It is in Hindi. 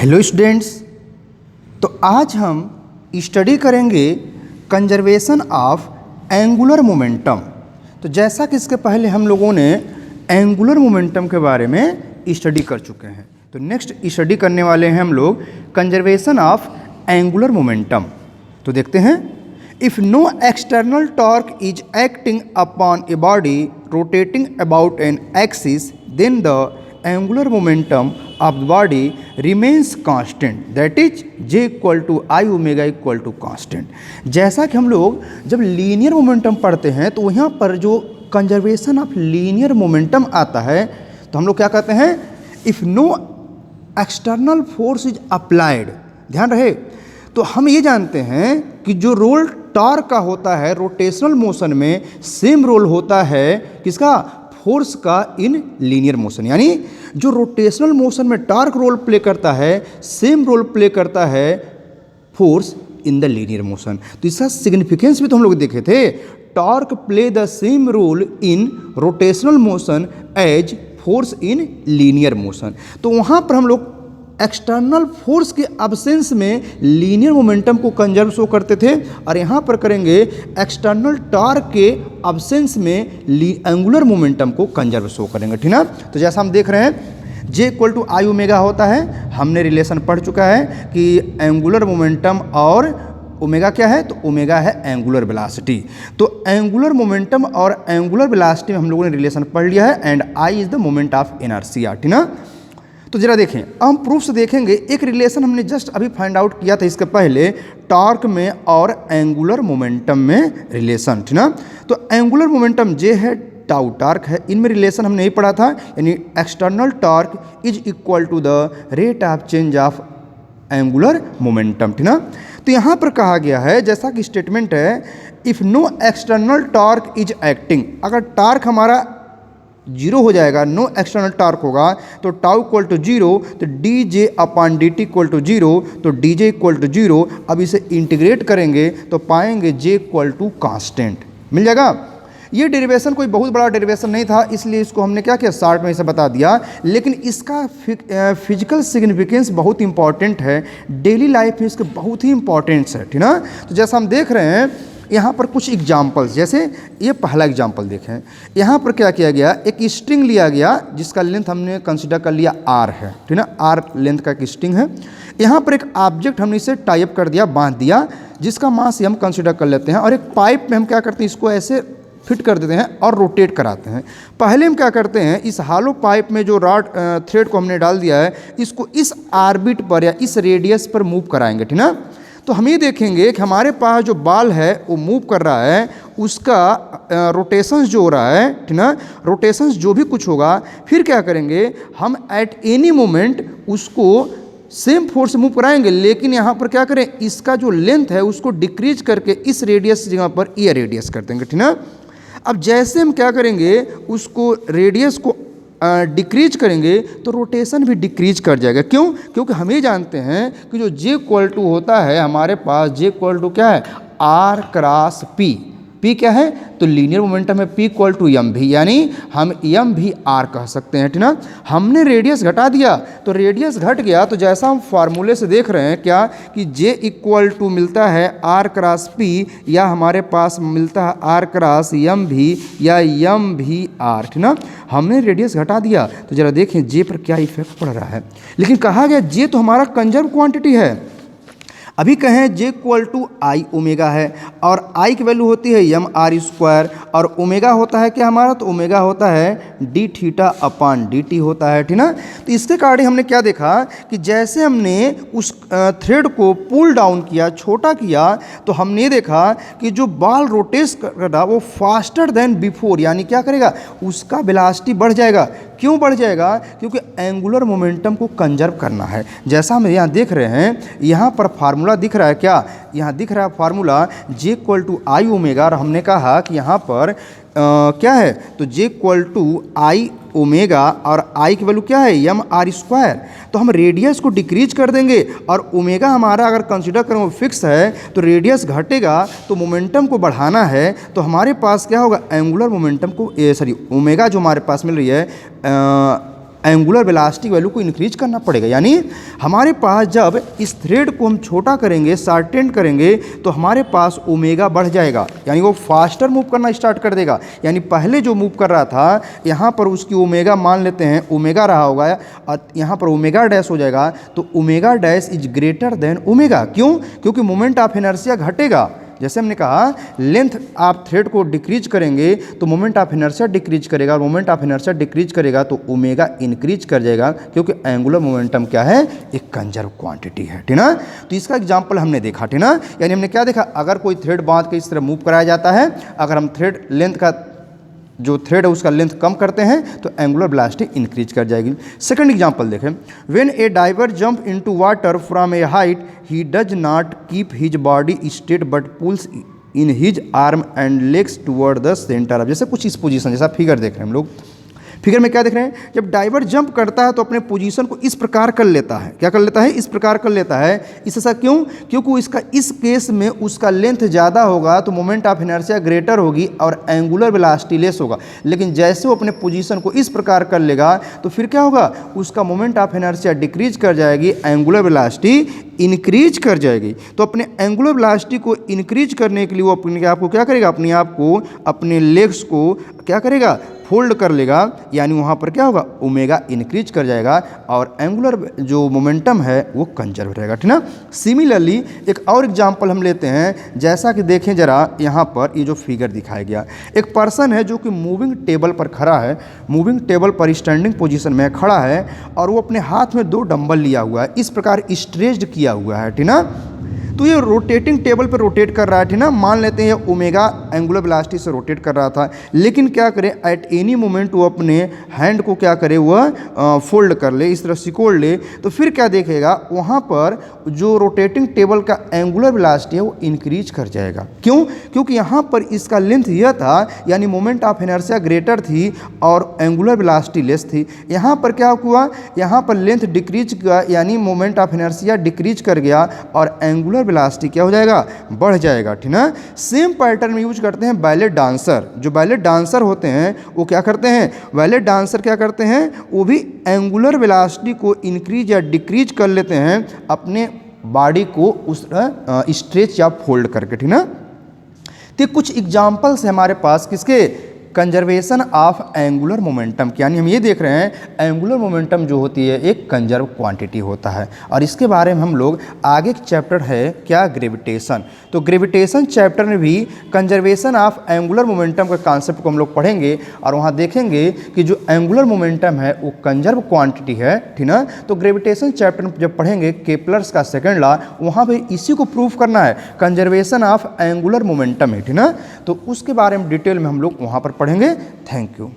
Hello students. तो आज हम स्टडी करेंगे कंजर्वेशन ऑफ एंगुलर मोमेंटम। तो जैसा कि इसके पहले हम लोगों ने एंगुलर मोमेंटम के बारे में स्टडी कर चुके हैं, तो नेक्स्ट स्टडी करने वाले हैं हम लोग कंजर्वेशन ऑफ एंगुलर मोमेंटम। तो देखते हैं, if no external torque is acting upon a body rotating about an axis, then the angular momentum of the body remains constant, that is J equal to I omega equal to constant. जैसा कि हम लोग जब लीनियर मोमेंटम पढ़ते हैं तो यहाँ पर जो कंजर्वेशन ऑफ लीनियर मोमेंटम आता है तो हम लोग क्या कहते हैं, if no external force is applied. ध्यान रहे, तो हम ये जानते हैं कि जो रोल टॉर्क का होता है रोटेशनल मोशन में सेम रोल होता है किसका, फोर्स का इन लीनियर मोशन। यानी जो रोटेशनल मोशन में टॉर्क रोल प्ले करता है सेम रोल प्ले करता है force in the linear motion. तो इसका सिग्निफिकेंस भी तो हम लोग देखे थे, torque play the same role in rotational motion as force in linear motion. तो वहाँ पर हम लोग एक्सटर्नल फोर्स के अब्सेंस में लीनियर मोमेंटम को कंजर्व शो करते थे, और यहाँ पर करेंगे एक्सटर्नल टॉर्क के अब्सेंस में एंगुलर मोमेंटम को कंजर्व शो करेंगे। ठीक ना। तो जैसा हम देख रहे हैं जे इक्वल टू आई ओमेगा होता है, हमने रिलेशन पढ़ चुका है कि एंगुलर मोमेंटम और ओमेगा क्या है, तो ओमेगा है एंगुलर वेलोसिटी। तो एंगुलर मोमेंटम और एंगुलर वेलोसिटी में हम लोगों ने रिलेशन पढ़ लिया है, and I is the moment of inertia. ठीक ना। तो जरा देखें, अब हम प्रूफ से देखेंगे। एक रिलेशन हमने जस्ट अभी फाइंड आउट किया था इसके पहले, टॉर्क में और एंगुलर मोमेंटम में रिलेशन। ठीक ना। तो एंगुलर मोमेंटम जे है, टाउ टॉर्क है, इनमें रिलेशन हमने नहीं पढ़ा था, यानी external torque is equal to the rate of change of angular momentum. ठीक ना। तो यहाँ पर कहा गया है, जैसा कि स्टेटमेंट है, if no external torque is acting, अगर टॉर्क हमारा जीरो हो जाएगा, नो एक्सटर्नल टॉर्क होगा, तो टाउ इक्वल टू जीरो, तो D J upon D T equal to zero, तो D J equal to zero. अब इसे इंटीग्रेट करेंगे तो पाएंगे जे इक्वल टू कांस्टेंट मिल जाएगा। ये डेरिवेशन कोई बहुत बड़ा डेरिवेशन नहीं था, इसलिए इसको हमने क्या किया, शॉर्ट में इसे बता दिया, लेकिन इसका फिजिकल सिग्निफिकेंस बहुत इंपॉर्टेंट है, डेली लाइफ में इसके बहुत ही इंपॉर्टेंस है। ठीक ना। तो जैसा हम देख रहे हैं यहाँ पर कुछ एग्जाम्पल्स, जैसे ये पहला एग्जाम्पल देखें, यहाँ पर क्या किया गया, एक स्ट्रिंग लिया गया जिसका लेंथ हमने कंसिडर कर लिया आर है। ठीक ना, आर लेंथ का एक स्ट्रिंग है। यहाँ पर एक ऑब्जेक्ट हमने इसे टाइप कर दिया, बांध दिया, जिसका मास हम कंसिडर कर लेते हैं, और एक पाइप में हम क्या करते हैं, इसको ऐसे फिट कर देते हैं और रोटेट कराते हैं। पहले हम क्या करते हैं, इस हालो पाइप में जो रॉड थ्रेड को हमने डाल दिया है, इसको इस आर्बिट पर या इस रेडियस पर मूव कराएंगे। ठीक ना। तो हम ये देखेंगे कि हमारे पास जो बॉल है वो मूव कर रहा है, उसका रोटेशंस जो हो रहा है, ठीक ना, रोटेशंस जो भी कुछ होगा, फिर क्या करेंगे हम एट एनी मोमेंट उसको सेम फोर्स से मूव कराएंगे, लेकिन यहाँ पर क्या करें, इसका जो लेंथ है उसको डिक्रीज करके इस रेडियस जगह पर ये रेडियस कर देंगे। ठीक ना। अब जैसे हम क्या करेंगे, उसको रेडियस को डिक्रीज करेंगे तो रोटेशन भी डिक्रीज कर जाएगा। क्यों? क्योंकि हम ये जानते हैं कि जो जे इक्वल टू होता है हमारे पास, जे इक्वल टू क्या है, आर क्रॉस पी। पी क्या है, तो लीनियर मोमेंटम है, पी इक्वल टू एम भी, यानी हम एम भी आर कह सकते हैं। ठीक ना। हमने रेडियस घटा दिया तो रेडियस घट गया, तो जैसा हम फार्मूले से देख रहे हैं क्या, कि जे इक्वल टू मिलता है आर क्रॉस पी, या हमारे पास मिलता है आर क्रॉस एम भी, या एम भी आर। ठीक ना। हमने रेडियस घटा दिया, तो जरा देखें जे पर क्या इफेक्ट पड़ रहा है। लेकिन कहा गया जे तो हमारा कंजर्व क्वांटिटी है। अभी कहें जे इक्वल टू आई ओमेगा है, और आई की वैल्यू होती है एम आर स्क्वायर, और ओमेगा होता है क्या हमारा, तो ओमेगा होता है D theta upon D T होता है। ठीक ना। तो इसके कारण हमने क्या देखा कि जैसे हमने उस थ्रेड को पुल डाउन किया, छोटा किया, तो हमने देखा कि जो बॉल रोटेट कर रहा वो फास्टर देन बिफोर, यानी क्या करेगा, उसका वेलोसिटी बढ़ जाएगा। क्यों बढ़ जाएगा? क्योंकि एंगुलर मोमेंटम को कंजर्व करना है। जैसा हम यहाँ देख रहे हैं, यहाँ पर फार्मूला दिख रहा है क्या, यहाँ दिख रहा है formula J equal to I omega, और हमने कहा कि यहाँ पर क्या है, तो J equal to I omega, और आई की वैल्यू क्या है, एम आर स्क्वायर। तो हम रेडियस को डिक्रीज कर देंगे, और ओमेगा हमारा अगर कंसिडर करें वो फिक्स है, तो रेडियस घटेगा, तो मोमेंटम को बढ़ाना है, तो हमारे पास क्या होगा, एंगुलर मोमेंटम को सॉरी ओमेगा जो हमारे पास मिल रही है एंगुलर वेलोसिटी वैल्यू को इंक्रीज करना पड़ेगा। यानी हमारे पास जब इस थ्रेड को हम छोटा करेंगे, शॉर्टेन करेंगे, तो हमारे पास ओमेगा बढ़ जाएगा, यानी वो फास्टर मूव करना स्टार्ट कर देगा। यानी पहले जो मूव कर रहा था यहाँ पर उसकी ओमेगा मान लेते हैं ओमेगा रहा होगा, और यहाँ पर ओमेगा डैश हो जाएगा, तो omega dash is greater than omega. क्यों? क्योंकि मोमेंट ऑफ इनर्शिया घटेगा। जैसे हमने कहा लेंथ आप थ्रेड को डिक्रीज करेंगे तो मोमेंट ऑफ इनर्शिया डिक्रीज करेगा, और मोमेंट ऑफ इनर्शिया डिक्रीज करेगा तो ओमेगा इंक्रीज कर जाएगा, क्योंकि एंगुलर मोमेंटम क्या है? एक कंजर्व क्वांटिटी है, ठीक ना। तो इसका एग्जांपल हमने देखा, ठीक ना। यानी हमने क्या देखा, अगर कोई थ्रेड बांध के इस तरह मूव कराया जाता है, अगर हम थ्रेड लेंथ का जो थ्रेड है उसका लेंथ कम करते हैं तो एंगुलर वेलोसिटी इंक्रीज कर जाएगी। सेकंड एग्जांपल देखें, when a diver jump into water from a height he does not keep his body straight but pulls in his arm and legs toward the centre. अब जैसे कुछ इस पोजीशन, जैसा फिगर देख रहे हैं हम लोग, फिगर में क्या देख रहे हैं, जब डाइवर जंप करता है तो अपने पोजीशन को इस प्रकार कर लेता है। क्या कर लेता है? इस प्रकार कर लेता है। इससे क्यों? क्योंकि इसका इस केस में उसका लेंथ ज़्यादा होगा तो मोमेंट ऑफ इनर्शिया ग्रेटर होगी और एंगुलर वेलोसिटी लेस होगा। लेकिन जैसे वो अपने पोजीशन को इस प्रकार कर लेगा तो फिर क्या होगा, उसका मोमेंट ऑफ इनर्शिया डिक्रीज कर जाएगी, एंगुलर वेलोसिटी इंक्रीज कर जाएगी। तो अपने एंगुलर वेलोसिटी को इंक्रीज करने के लिए वो अपने आप को क्या करेगा, अपने आप को, अपने लेग्स को क्या करेगा, फोल्ड कर लेगा। यानी वहाँ पर क्या होगा, ओमेगा इंक्रीज कर जाएगा और एंगुलर जो मोमेंटम है वो कंजर्व रहेगा, ठीक ना। सिमिलरली एक और एग्जांपल हम लेते हैं, जैसा कि देखें जरा यहाँ पर ये जो फिगर दिखाया गया, एक पर्सन है जो कि मूविंग टेबल पर खड़ा है, मूविंग टेबल पर स्टैंडिंग पोजीशन में खड़ा है और वो अपने हाथ में 2 डंबल लिया हुआ है, इस प्रकार स्ट्रेच्ड किया हुआ है, ठीक ना। तो ये रोटेटिंग टेबल पे रोटेट कर रहा है, ठीक ना। मान लेते हैं ओमेगा एंगुलर वेलोसिटी से रोटेट कर रहा था, लेकिन क्या करे, एट एनी मोमेंट वो अपने हैंड को क्या करे, वह फोल्ड कर ले, इस तरह सिकोड़ ले, तो फिर क्या देखेगा, वहाँ पर जो रोटेटिंग टेबल का एंगुलर वेलोसिटी है वो इंक्रीज कर जाएगा। क्यों? क्योंकि यहाँ पर इसका लेंथ यह था, यानी मोमेंट ऑफ इनर्शिया ग्रेटर थी और एंगुलर वेलोसिटी लेस थी। यहाँ पर क्या हुआ, यहाँ पर लेंथ डिक्रीज किया, यानी मोमेंट ऑफ इनर्शिया डिक्रीज कर गया और एंगुलर वेलोसिटी क्या हो जाएगा, बढ़ जाएगा, ठीक ना। सेम पैटर्न में यूज करते हैं बैले डांसर। जो बैले डांसर होते हैं वो क्या करते हैं, बैले डांसर क्या करते हैं, वो भी एंगुलर वेलोसिटी को इंक्रीज या डिक्रीज कर लेते हैं अपने बॉडी को उस स्ट्रेच या फोल्ड करके, ठीक ना। तो कुछ एग्जांपल्स है हमारे पास किसके, कंजर्वेशन ऑफ एंगुलर मोमेंटम। यानी हम ये देख रहे हैं एंगुलर मोमेंटम जो होती है एक कंजर्व क्वांटिटी होता है, और इसके बारे में हम लोग आगे एक चैप्टर है क्या, ग्रेविटेशन। तो ग्रेविटेशन चैप्टर में भी कंजर्वेशन ऑफ एंगुलर मोमेंटम का कॉन्सेप्ट को हम लोग पढ़ेंगे और वहाँ देखेंगे कि जो एंगुलर मोमेंटम है वो कंजर्व क्वांटिटी है, ठीक ना। तो ग्रेविटेशन चैप्टर में जब पढ़ेंगे केपलर्स का सेकंड लॉ, वहाँ पर इसी को प्रूव करना है, कंजर्वेशन ऑफ एंगुलर मोमेंटम है, ठीक ना। तो उसके बारे में डिटेल में हम लोग वहाँ पर पढ़ेंगे। Thank you.